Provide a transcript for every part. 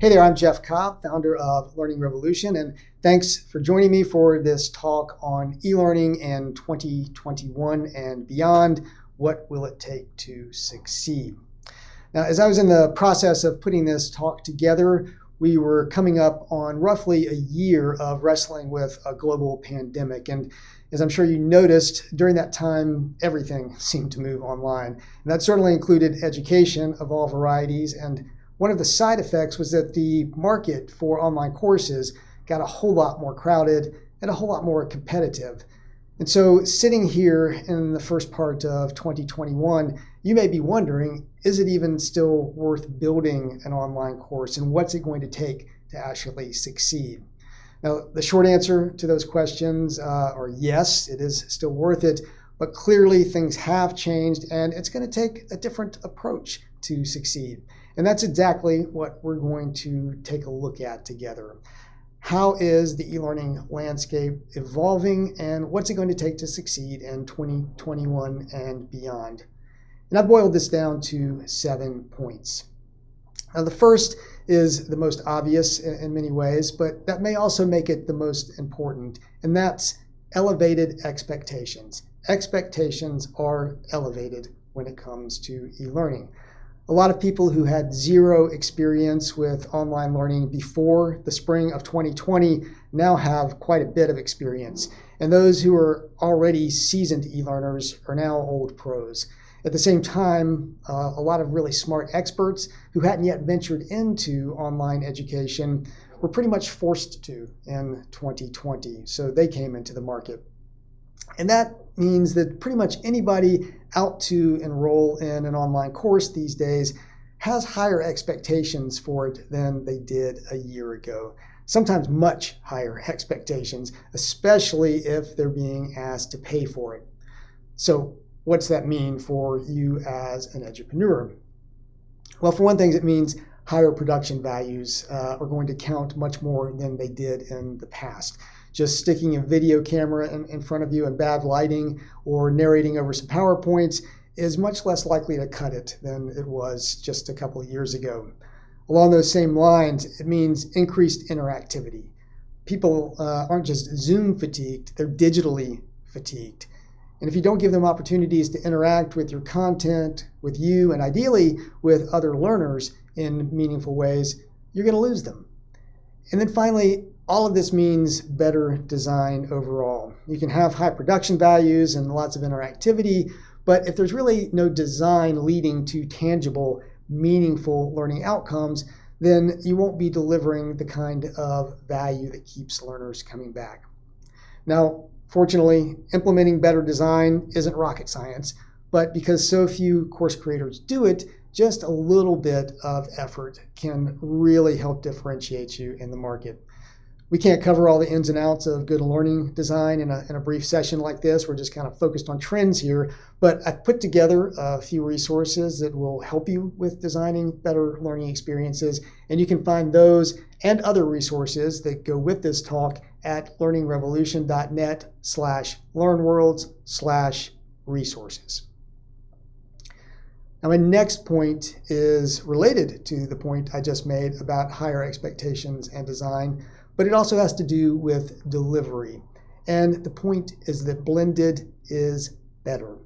Hey there, I'm Jeff Cobb, founder of Learning Revolution, and thanks for joining me for this talk on e-learning in 2021 and beyond. What will it take to succeed? Now, as I was in the process of putting this talk together, we were coming up on roughly a year of wrestling with a global pandemic. And as I'm sure you noticed, during that time, everything seemed to move online. And that certainly included education of all varieties. And one of the side effects was that the market for online courses got a whole lot more crowded and a whole lot more competitive. And so sitting here in the first part of 2021, you may be wondering, is it even still worth building an online course, and what's it going to take to actually succeed? Now, the short answer to those questions are yes, it is still worth it, but clearly things have changed and it's going to take a different approach to succeed. And that's exactly what we're going to take a look at together. How is the e-learning landscape evolving, and what's it going to take to succeed in 2021 and beyond? And I boiled this down to 7 points. Now, the first is the most obvious in many ways, but that may also make it the most important, and that's elevated expectations. Expectations are elevated when it comes to e-learning. A lot of people who had zero experience with online learning before the spring of 2020 now have quite a bit of experience. And those who are already seasoned e-learners are now old pros. At the same time, a lot of really smart experts who hadn't yet ventured into online education were pretty much forced to in 2020. So they came into the market. And that means that pretty much anybody out to enroll in an online course these days has higher expectations for it than they did a year ago. Sometimes much higher expectations, especially if they're being asked to pay for it. So what's that mean for you as an edupreneur? Well, for one thing, it means higher production values are going to count much more than they did in the past. Just sticking a video camera in front of you and bad lighting or narrating over some PowerPoints is much less likely to cut it than it was just a couple of years ago. Along those same lines, it means increased interactivity. People aren't just Zoom fatigued, they're digitally fatigued. And if you don't give them opportunities to interact with your content, with you, and ideally with other learners in meaningful ways, you're going to lose them. And then finally, all of this means better design overall. You can have high production values and lots of interactivity, but if there's really no design leading to tangible, meaningful learning outcomes, then you won't be delivering the kind of value that keeps learners coming back. Now, fortunately, implementing better design isn't rocket science, but because so few course creators do it, just a little bit of effort can really help differentiate you in the market. We can't cover all the ins and outs of good learning design in a brief session like this. We're just kind of focused on trends here, but I've put together a few resources that will help you with designing better learning experiences, and you can find those and other resources that go with this talk at learningrevolution.net/learnworlds/resources. Now, my next point is related to the point I just made about higher expectations and design, but it also has to do with delivery. And the point is that blended is better.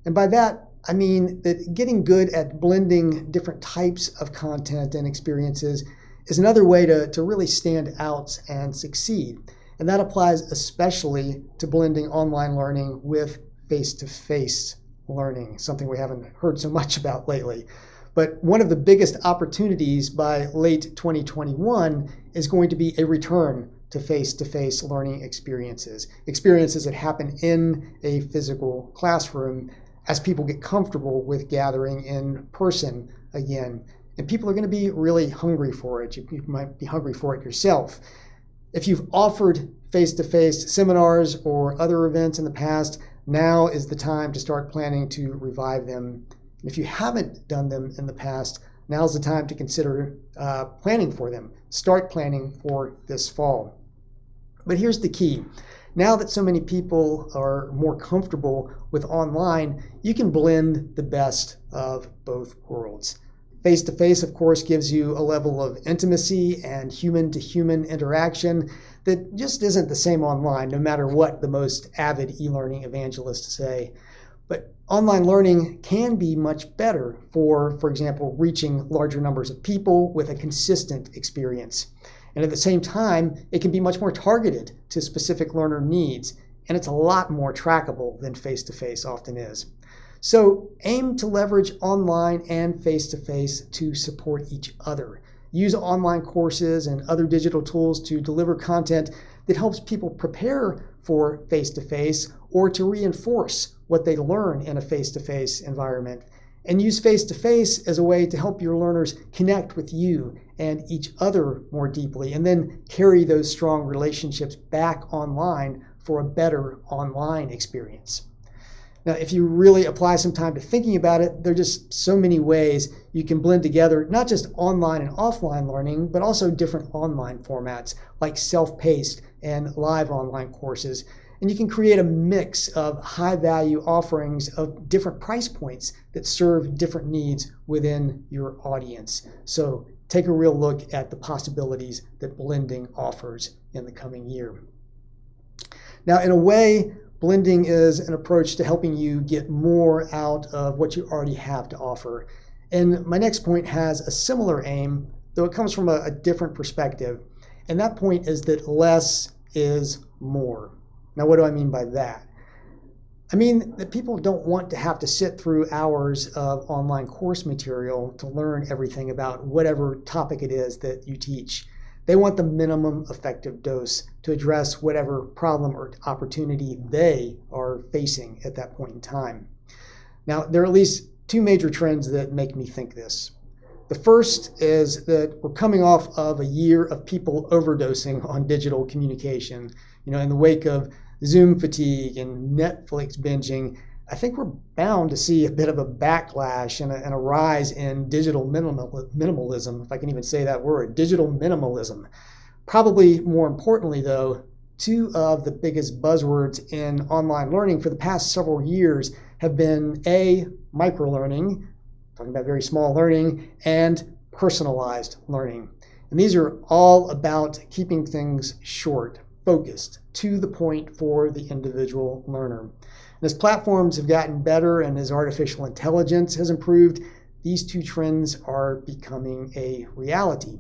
And by that, I mean that getting good at blending different types of content and experiences is another way to really stand out and succeed. And that applies especially to blending online learning with face-to-face learning, something we haven't heard so much about lately. But one of the biggest opportunities by late 2021 is going to be a return to face-to-face learning experiences that happen in a physical classroom as people get comfortable with gathering in person again. And people are going to be really hungry for it. You might be hungry for it yourself. If you've offered face-to-face seminars or other events in the past, now is the time to start planning to revive them. And if you haven't done them in the past, now's the time to consider planning for them. Start planning for this fall. But here's the key. Now that so many people are more comfortable with online, you can blend the best of both worlds. Face-to-face, of course, gives you a level of intimacy and human-to-human interaction that just isn't the same online, no matter what the most avid e-learning evangelists say. But online learning can be much better for example, reaching larger numbers of people with a consistent experience. And at the same time, it can be much more targeted to specific learner needs, and it's a lot more trackable than face-to-face often is. So aim to leverage online and face-to-face to support each other. Use online courses and other digital tools to deliver content that helps people prepare for face-to-face or to reinforce what they learn in a face-to-face environment. And use face-to-face as a way to help your learners connect with you and each other more deeply, and then carry those strong relationships back online for a better online experience. Now, if you really apply some time to thinking about it, there are just so many ways you can blend together not just online and offline learning, but also different online formats like self-paced and live online courses. And you can create a mix of high-value offerings of different price points that serve different needs within your audience. So take a real look at the possibilities that blending offers in the coming year. Now, in a way, blending is an approach to helping you get more out of what you already have to offer. And my next point has a similar aim, though it comes from a different perspective. And that point is that less is more. Now, what do I mean by that? I mean that people don't want to have to sit through hours of online course material to learn everything about whatever topic it is that you teach. They want the minimum effective dose to address whatever problem or opportunity they are facing at that point in time. Now, there are at least two major trends that make me think this. The first is that we're coming off of a year of people overdosing on digital communication. In the wake of Zoom fatigue and Netflix binging, I think we're bound to see a bit of a backlash and a rise in digital minimalism, if I can even say that word, digital minimalism. Probably more importantly, though, two of the biggest buzzwords in online learning for the past several years have been A, microlearning, talking about very small learning, and personalized learning. And these are all about keeping things short, focused, to the point for the individual learner. And as platforms have gotten better and as artificial intelligence has improved, these two trends are becoming a reality.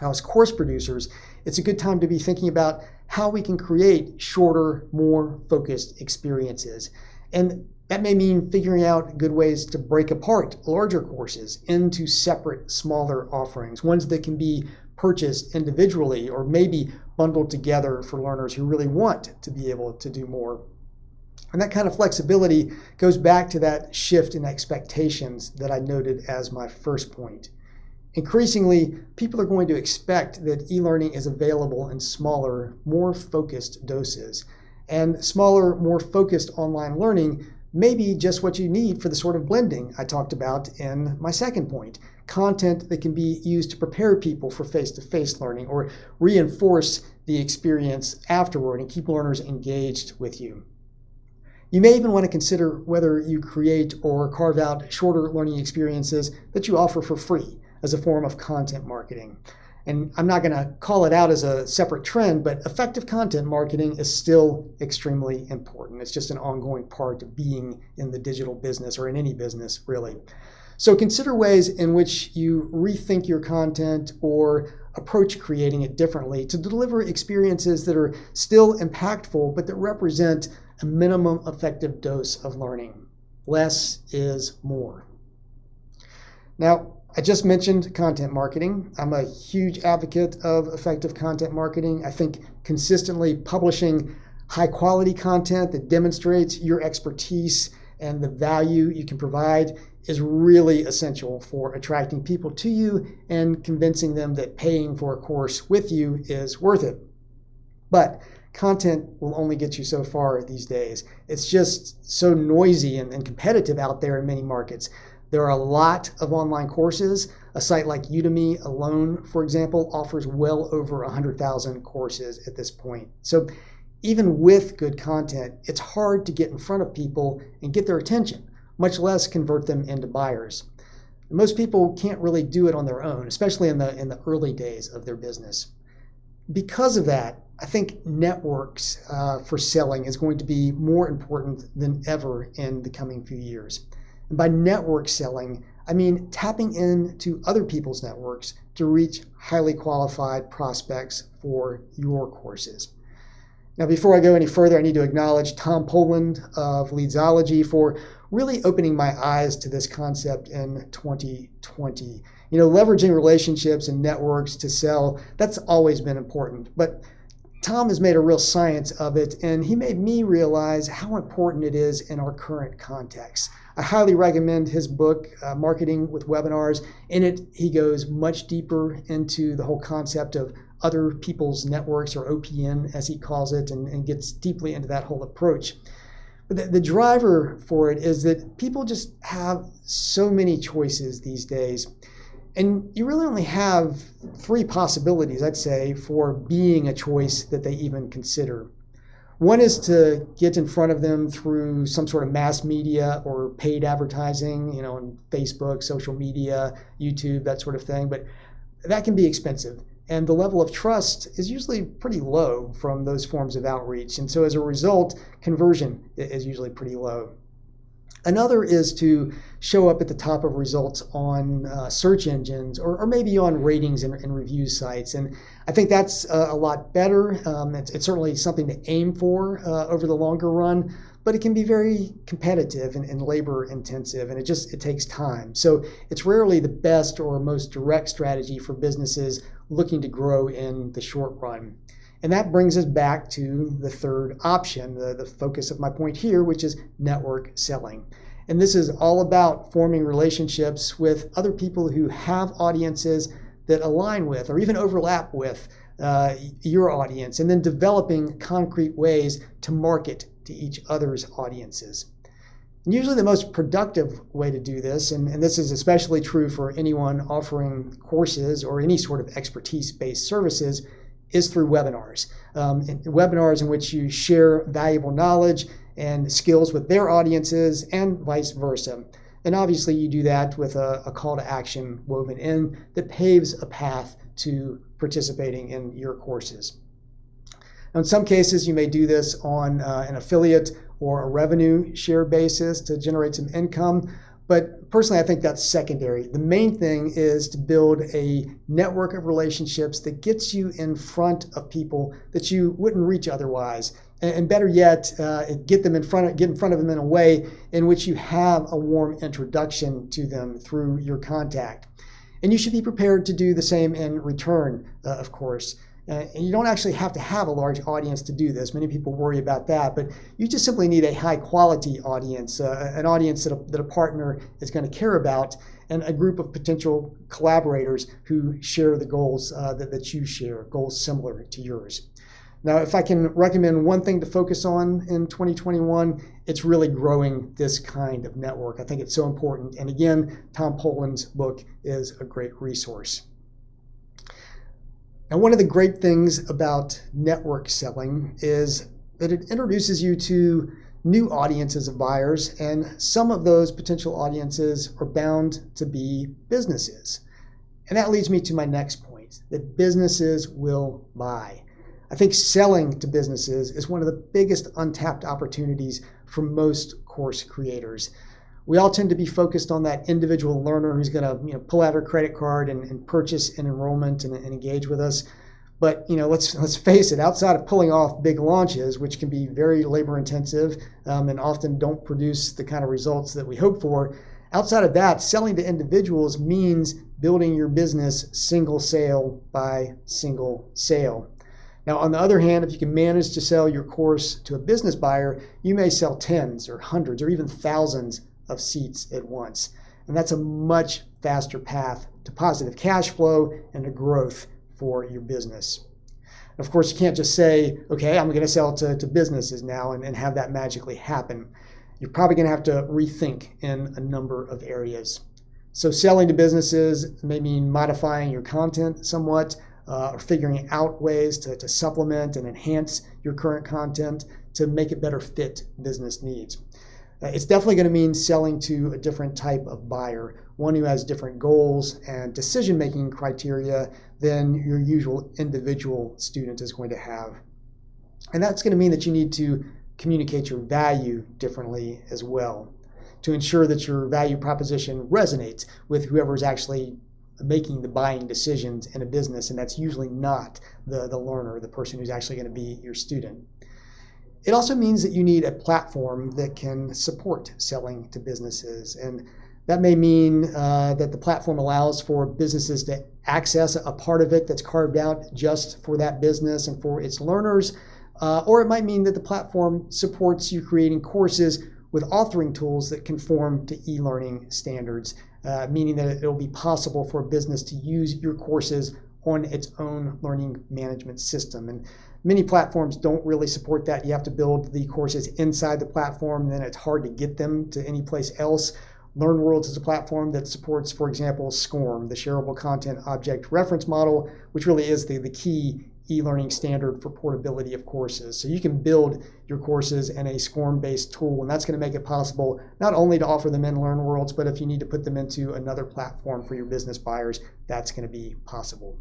Now, as course producers, it's a good time to be thinking about how we can create shorter, more focused experiences. And that may mean figuring out good ways to break apart larger courses into separate, smaller offerings, ones that can be purchased individually or maybe bundled together for learners who really want to be able to do more. And that kind of flexibility goes back to that shift in expectations that I noted as my first point. Increasingly, people are going to expect that e-learning is available in smaller, more focused doses. And smaller, more focused online learning may be just what you need for the sort of blending I talked about in my second point. Content that can be used to prepare people for face-to-face learning or reinforce the experience afterward and keep learners engaged with you. You may even want to consider whether you create or carve out shorter learning experiences that you offer for free as a form of content marketing. And I'm not going to call it out as a separate trend, but effective content marketing is still extremely important. It's just an ongoing part of being in the digital business or in any business, really. So consider ways in which you rethink your content or approach creating it differently to deliver experiences that are still impactful, but that represent a minimum effective dose of learning. Less is more. Now, I just mentioned content marketing. I'm a huge advocate of effective content marketing. I think consistently publishing high quality content that demonstrates your expertise and the value you can provide is really essential for attracting people to you and convincing them that paying for a course with you is worth it. But content will only get you so far these days. It's just so noisy and competitive out there in many markets. There are a lot of online courses. A site like Udemy alone, for example, offers well over 100,000 courses at this point. So even with good content, it's hard to get in front of people and get their attention, much less convert them into buyers. Most people can't really do it on their own, especially in the early days of their business. Because of that, I think networks for selling is going to be more important than ever in the coming few years. And by network selling, I mean tapping into other people's networks to reach highly qualified prospects for your courses. Now, before I go any further, I need to acknowledge Tom Poland of Leadsology for really opening my eyes to this concept in 2020. Leveraging relationships and networks to sell, that's always been important. But Tom has made a real science of it, and he made me realize how important it is in our current context. I highly recommend his book, Marketing with Webinars. In it, he goes much deeper into the whole concept of other people's networks, or OPN as he calls it, and gets deeply into that whole approach. But the driver for it is that people just have so many choices these days. And you really only have 3 possibilities, I'd say, for being a choice that they even consider. One is to get in front of them through some sort of mass media or paid advertising, on Facebook, social media, YouTube, that sort of thing. But that can be expensive. And the level of trust is usually pretty low from those forms of outreach. And so as a result, conversion is usually pretty low. Another is to show up at the top of results on search engines or maybe on ratings and review sites. And I think that's a lot better. It's certainly something to aim for over the longer run, but it can be very competitive and labor intensive, and it takes time. So it's rarely the best or most direct strategy for businesses looking to grow in the short run. And that brings us back to the third option, the focus of my point here, which is network selling. And this is all about forming relationships with other people who have audiences that align with or even overlap with your audience, and then developing concrete ways to market to each other's audiences. And usually the most productive way to do this, and this is especially true for anyone offering courses or any sort of expertise-based services, is through webinars. Webinars in which you share valuable knowledge and skills with their audiences and vice versa. And obviously you do that with a call to action woven in that paves a path to participating in your courses. Now, in some cases, you may do this on an affiliate or a revenue share basis to generate some income. But personally, I think that's secondary. The main thing is to build a network of relationships that gets you in front of people that you wouldn't reach otherwise. And better yet, get in front of them in a way in which you have a warm introduction to them through your contact. And you should be prepared to do the same in return, of course. And you don't actually have to have a large audience to do this. Many people worry about that, but you just simply need a high quality audience, an audience that a partner is going to care about, and a group of potential collaborators who share the goals that you share, goals similar to yours. Now, if I can recommend one thing to focus on in 2021, it's really growing this kind of network. I think it's so important. And again, Tom Poland's book is a great resource. Now, one of the great things about network selling is that it introduces you to new audiences of buyers, and some of those potential audiences are bound to be businesses. And that leads me to my next point, that businesses will buy. I think selling to businesses is one of the biggest untapped opportunities for most course creators. We all tend to be focused on that individual learner who's going to pull out her credit card and purchase an enrollment and engage with us. But let's face it, outside of pulling off big launches, which can be very labor intensive and often don't produce the kind of results that we hope for, outside of that, selling to individuals means building your business single sale by single sale. Now, on the other hand, if you can manage to sell your course to a business buyer, you may sell tens or hundreds or even thousands of seats at once. And that's a much faster path to positive cash flow and to growth for your business. Of course, you can't just say, okay, I'm going to sell to businesses now and have that magically happen. You're probably going to have to rethink in a number of areas. So selling to businesses may mean modifying your content somewhat, or figuring out ways to supplement and enhance your current content to make it better fit business needs. It's definitely going to mean selling to a different type of buyer, one who has different goals and decision-making criteria than your usual individual student is going to have. And that's going to mean that you need to communicate your value differently as well to ensure that your value proposition resonates with whoever is actually making the buying decisions in a business, and that's usually not the learner, the person who's actually going to be your student. It also means that you need a platform that can support selling to businesses, and that may mean that the platform allows for businesses to access a part of it that's carved out just for that business and for its learners, or it might mean that the platform supports you creating courses with authoring tools that conform to e-learning standards, meaning that it will be possible for a business to use your courses on its own learning management system. And many platforms don't really support that. You have to build the courses inside the platform, and then it's hard to get them to any place else. LearnWorlds is a platform that supports, for example, SCORM, the Shareable Content Object Reference Model, which really is the key e-learning standard for portability of courses. So you can build your courses in a SCORM-based tool, and that's going to make it possible not only to offer them in LearnWorlds, but if you need to put them into another platform for your business buyers, that's going to be possible.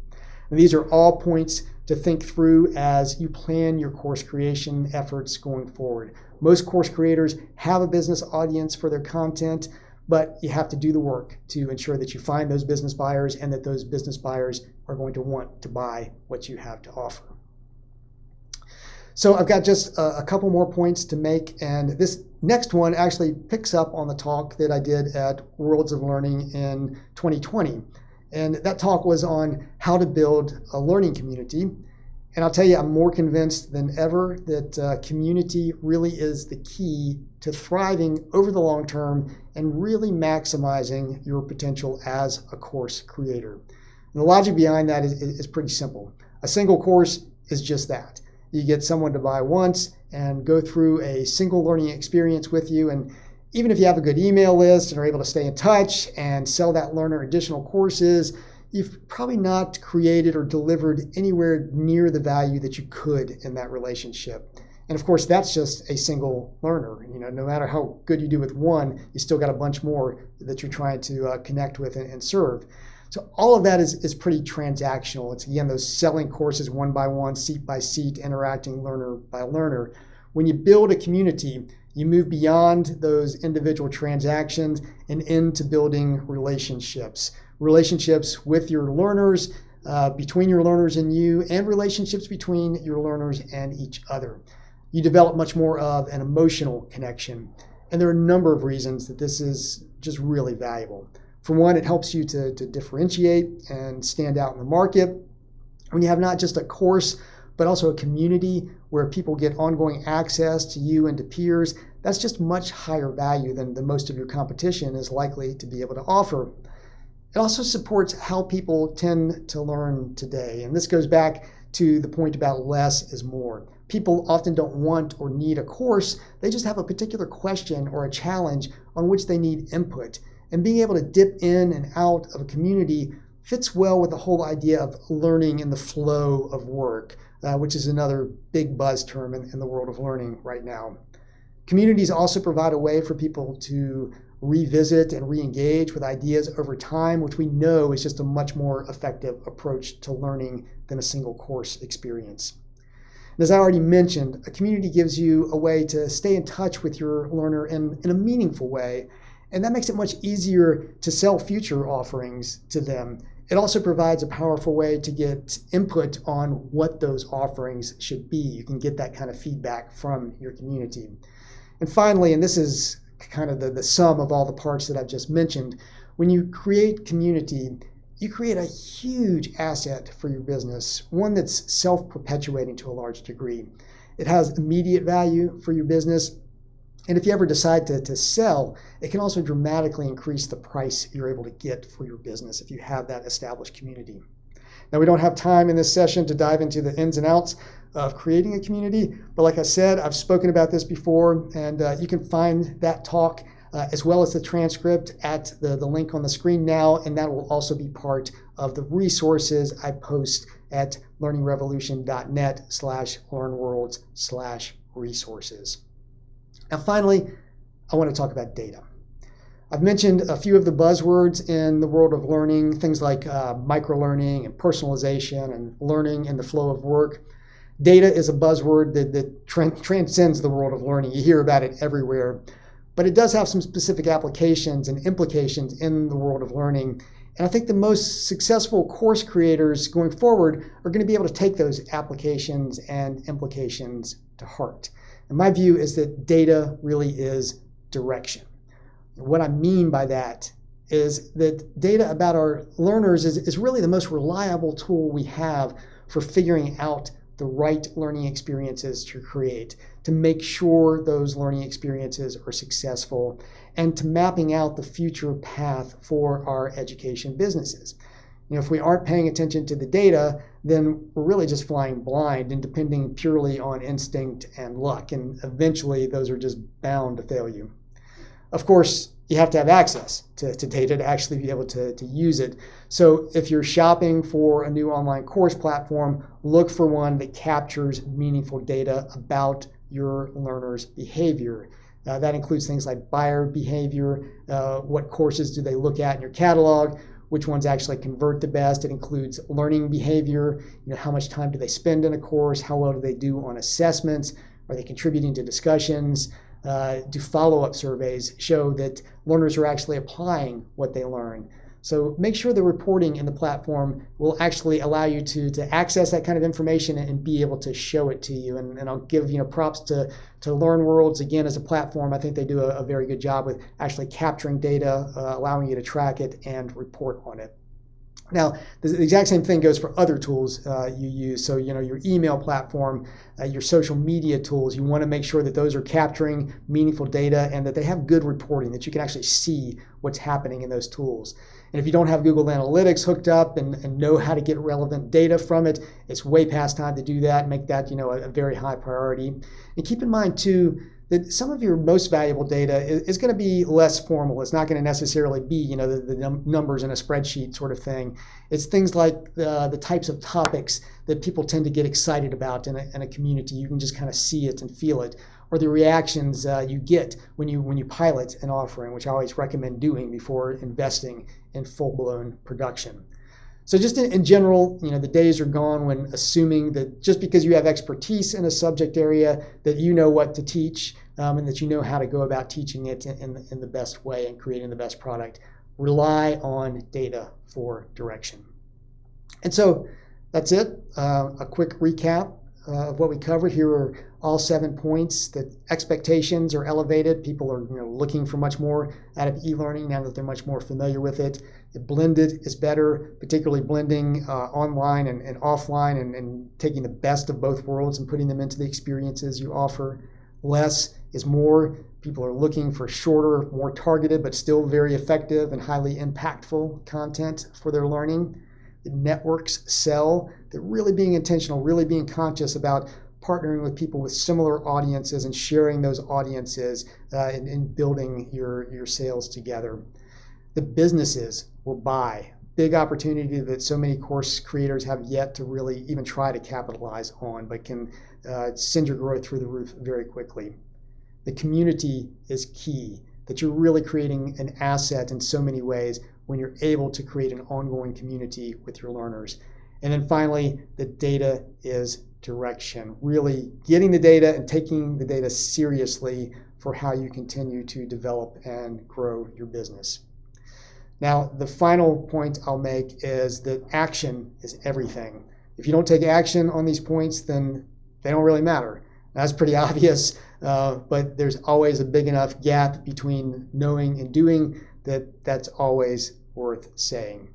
And these are all points to think through as you plan your course creation efforts going forward. Most course creators have a business audience for their content, but you have to do the work to ensure that you find those business buyers and that those business buyers are going to want to buy what you have to offer. So I've got just a couple more points to make, and this next one actually picks up on the talk that I did at Worlds of Learning in 2020. And that talk was on how to build a learning community. And I'll tell you, I'm more convinced than ever that community really is the key to thriving over the long term and really maximizing your potential as a course creator. And the logic behind that is pretty simple. A single course is just that. You get someone to buy once and go through a single learning experience with you, and even if you have a good email list and are able to stay in touch and sell that learner additional courses, you've probably not created or delivered anywhere near the value that you could in that relationship. And of course, that's just a single learner. No matter how good you do with one, you still got a bunch more that you're trying to connect with and serve. So all of that is pretty transactional. It's, again, those selling courses one by one, seat by seat, interacting learner by learner. When you build a community, you move beyond those individual transactions and into building relationships with your learners, between your learners and you, and relationships between your learners and each other. You develop much more of an emotional connection. And there are a number of reasons that this is just really valuable. For one, it helps you to differentiate and stand out in the market. When you have not just a course, but also a community where people get ongoing access to you and to peers, that's just much higher value than most of your competition is likely to be able to offer. It also supports how people tend to learn today. And this goes back to the point about less is more. People often don't want or need a course. They just have a particular question or a challenge on which they need input. And being able to dip in and out of a community fits well with the whole idea of learning in the flow of work, which is another big buzz term in the world of learning right now. Communities also provide a way for people to revisit and re-engage with ideas over time, which we know is just a much more effective approach to learning than a single course experience. And as I already mentioned, a community gives you a way to stay in touch with your learner in a meaningful way, and that makes it much easier to sell future offerings to them. It also provides a powerful way to get input on what those offerings should be. You can get that kind of feedback from your community. And finally, and this is kind of the sum of all the parts that I've just mentioned, when you create community, you create a huge asset for your business, one that's self-perpetuating to a large degree. It has immediate value for your business, and if you ever decide to sell, it can also dramatically increase the price you're able to get for your business if you have that established community. Now, we don't have time in this session to dive into the ins and outs of creating a community, but like I said, I've spoken about this before, and you can find that talk as well as the transcript at the link on the screen now, and that will also be part of the resources I post at learningrevolution.net/learnworlds/resources. Now, finally, I want to talk about data. I've mentioned a few of the buzzwords in the world of learning, things like microlearning and personalization and learning in the flow of work. Data is a buzzword that transcends the world of learning. You hear about it everywhere, but it does have some specific applications and implications in the world of learning. And I think the most successful course creators going forward are going to be able to take those applications and implications to heart. And my view is that data really is direction. What I mean by that is that data about our learners is really the most reliable tool we have for figuring out the right learning experiences to create, to make sure those learning experiences are successful, and to mapping out the future path for our education businesses. If we aren't paying attention to the data, then we're really just flying blind and depending purely on instinct and luck, and eventually those are just bound to fail you. Of course, you have to have access to data to actually be able to use it. So if you're shopping for a new online course platform, look for one that captures meaningful data about your learner's behavior. That includes things like buyer behavior, what courses do they look at in your catalog, which ones actually convert the best. It includes learning behavior, how much time do they spend in a course, how well do they do on assessments, are they contributing to discussions, do follow-up surveys show that learners are actually applying what they learn. So make sure the reporting in the platform will actually allow you to access that kind of information and be able to show it to you. And I'll give props to LearnWorlds again as a platform. I think they do a very good job with actually capturing data, allowing you to track it and report on it. Now, the exact same thing goes for other tools you use. So, your email platform, your social media tools, you want to make sure that those are capturing meaningful data and that they have good reporting, that you can actually see what's happening in those tools. And if you don't have Google Analytics hooked up and know how to get relevant data from it, it's way past time to do that. Make that, a very high priority. And keep in mind, too, that some of your most valuable data is going to be less formal. It's not going to necessarily be, the numbers in a spreadsheet sort of thing. It's things like the types of topics that people tend to get excited about in a community. You can just kind of see it and feel it. Or the reactions you get when you pilot an offering, which I always recommend doing before investing in full-blown production. So just in general, the days are gone when assuming that just because you have expertise in a subject area that you know what to teach and that you know how to go about teaching it in the best way and creating the best product. Rely on data for direction. And so that's it. A quick recap of what we covered. Here are all 7 points. That expectations are elevated. People are looking for much more out of e-learning now that they're much more familiar with it. The blended is better, particularly blending online and offline and taking the best of both worlds and putting them into the experiences you offer. Less is more. People are looking for shorter, more targeted, but still very effective and highly impactful content for their learning. The networks sell. They're really being intentional, really being conscious about partnering with people with similar audiences and sharing those audiences and building your sales together. The businesses will buy. Big opportunity that so many course creators have yet to really even try to capitalize on, but can send your growth through the roof very quickly. The community is key, that you're really creating an asset in so many ways when you're able to create an ongoing community with your learners. And then finally, the data is direction. Really getting the data and taking the data seriously for how you continue to develop and grow your business. Now, the final point I'll make is that action is everything. If you don't take action on these points, then they don't really matter. That's pretty obvious, but there's always a big enough gap between knowing and doing that's always worth saying.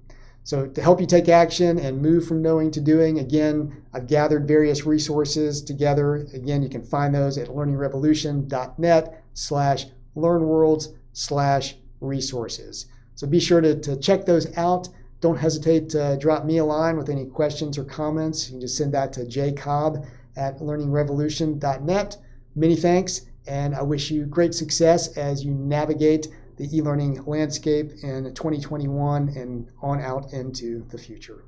So to help you take action and move from knowing to doing, again, I've gathered various resources together. Again, you can find those at learningrevolution.net/learnworlds/resources. So be sure to check those out. Don't hesitate to drop me a line with any questions or comments. You can just send that to jcobb@learningrevolution.net. Many thanks, and I wish you great success as you navigate the e-learning landscape in 2021 and on out into the future.